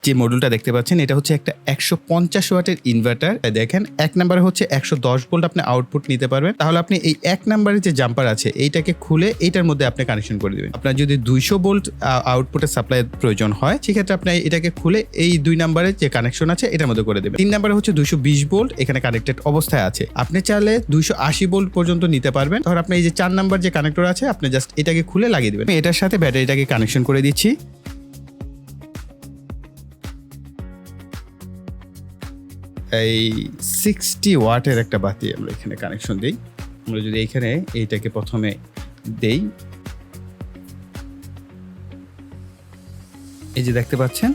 যে মডুলটা দেখতে পাচ্ছেন এটা হচ্ছে একটা 150 ওয়াটের ইনভার্টার। দেখেন 1 নম্বরে হচ্ছে 110 ভোল্ট আপনি আউটপুট নিতে পারবেন। তাহলে আপনি এই 1 নম্বরে যে জাম্পার আছে এইটাকে খুলে এইটার মধ্যে আপনি কানেকশন করে দিবেন। আপনার যদি 200 ভোল্ট আউটপুটের সাপ্লাই প্রয়োজন হয় সেক্ষেত্রে আপনি এটাকে খুলে এই 2 নম্বরে যে কানেকশন আছে এটার মধ্যে করে দেবেন। 3 নম্বরে হচ্ছে 220 ভোল্ট এখানে কানেক্টেড অবস্থায় আছে। আপনি চাইলে 280 ভোল্ট পর্যন্ত নিতে পারবেন। তখন আপনি এই যে 4 নম্বর যে কানেক্টর আছে আপনি জাস্ট এটাকে খুলে লাগিয়ে দিবেন। এটার সাথে ব্যাটারিটাকে কানেকশন করে দিচ্ছি। এই 60 ওয়াটের একটা বাতি আমরা এখানে কানেকশন দিই। আমরা যদি এইখানে এইটাকে প্রথমে দেই, এই যে দেখতে পাচ্ছেন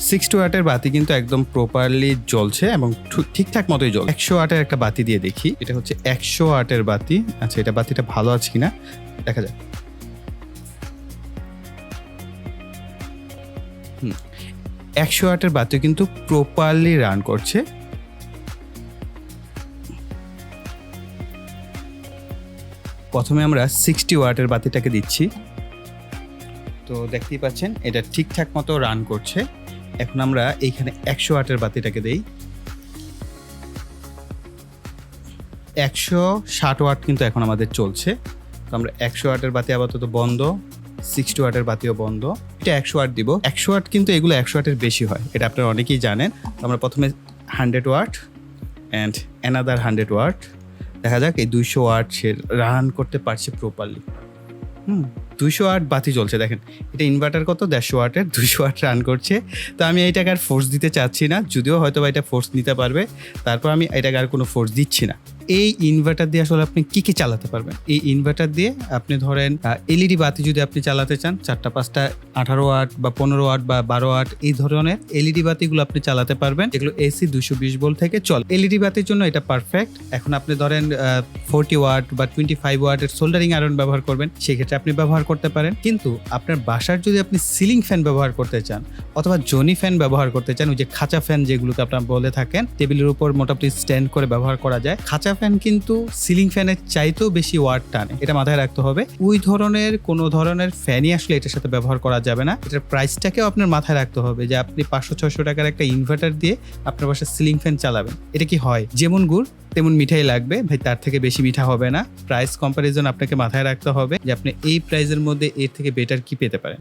60 ওয়াটের বাতি কিন্তু একদম প্রপারলি জ্বলছে এবং ঠিকঠাক মতোই জ্বলছে। 100 ওয়াটের একটা বাতি দিয়ে দেখি, এটা হচ্ছে 100 ওয়াটের বাতি। আচ্ছা, এটা বাতিটা ভালো আছে কিনা দেখা যাক। 100 ওয়াটের বাতি কিন্তু প্রপারলি রান করছে। প্রথমে আমরা 60 ওয়াটের বাতিটাকে দিচ্ছি, তো দেখতেই পাচ্ছেন এটা ঠিকঠাক মতো রান করছে। এখন আমরা এইখানে 100 ওয়াটের বাতিটাকে দেই। 160 ওয়াট কিন্তু এখন আমাদের চলছে। তো আমরা 100 ওয়াটের বাতি আপাতত বন্ধ, 60 ওয়াটের বাতিও বন্ধ। এটা 100 ওয়াট দিব। 100 ওয়াট কিন্তু এগুলো 100 ওয়াটের বেশি হয়, এটা আপনারা অনেকেই জানেন। তো আমরা প্রথমে 100 ওয়াট অ্যান্ড অ্যানাদার 100 ওয়াট। দেখা যাক এই 200 ওয়াট সে রান করতে পারছে প্রপারলি। 200 ওয়াট বাতি জ্বলছে। দেখেন এটা ইনভার্টার কত 150 ওয়াটের, 200 ওয়াট রান করছে। তো আমি এইটাকে আর ফোর্স দিতে চাচ্ছি না, যদিও হয়তো বা এটা ফোর্স নিতে পারবে, তারপর আমি এটাকে আর কোনো ফোর্স দিচ্ছি না। এই ইনভার্টার দিয়ে আসলে আপনি কি চালাতে পারবেন? এই ইনভার্টার দিয়ে আপনি ধরেন এলইডি বাতি যদি আপনি চালাতে চান, 4টা 5টা 18 ওয়াট বা 15 ওয়াট বা 12 ওয়াট এই ধরনের এলইডি বাতিগুলো আপনি চালাতে পারবেন, যেগুলো এসি 220 ভোল্ট থেকে চলে। এলইডি বাতির জন্য এটা পারফেক্ট। এখন আপনি ধরেন 40 ওয়াট বা 25 ওয়াটের সোল্ডারিং আয়রন ব্যবহার করবেন, সেক্ষেত্রে আপনি ব্যবহার করতে পারেন। কিন্তু আপনার বাসার যদি আপনি সিলিং ফ্যান ব্যবহার করতে চান অথবা জনি ফ্যান ব্যবহার করতে চান, ওই যে খাঁচা ফ্যান যেগুলোকে আপনারা বলে থাকেন, টেবিলের উপর মোটামুটি স্ট্যান্ড করে ব্যবহার করা যায়, খাঁচা ফ্যান কিন্তু সিলিং ফ্যানের চাইতেও বেশি ওয়াট টানে, এটা মাথায় রাখতে হবে। ওই ধরনের কোনো ধরনের ফ্যানই আসলে এটার সাথে ব্যবহার করা যাবে না। এটার প্রাইসটাকেও আপনার মাথায় রাখতে হবে যে আপনি 500-600 টাকার একটা ইনভার্টার দিয়ে আপনার বাসায় সিলিং ফ্যান চালাবেন। এটা কি হয় যেমন গুড় তেমন মিঠাই লাগবে ভাই, তার থেকে বেশি মিঠা হবে না। প্রাইস কম্পারিজন আপনাকে মাথায় রাখতে হবে যে আপনি এই প্রাইসের মধ্যে এর থেকে বেটার কি পেতে পারেন।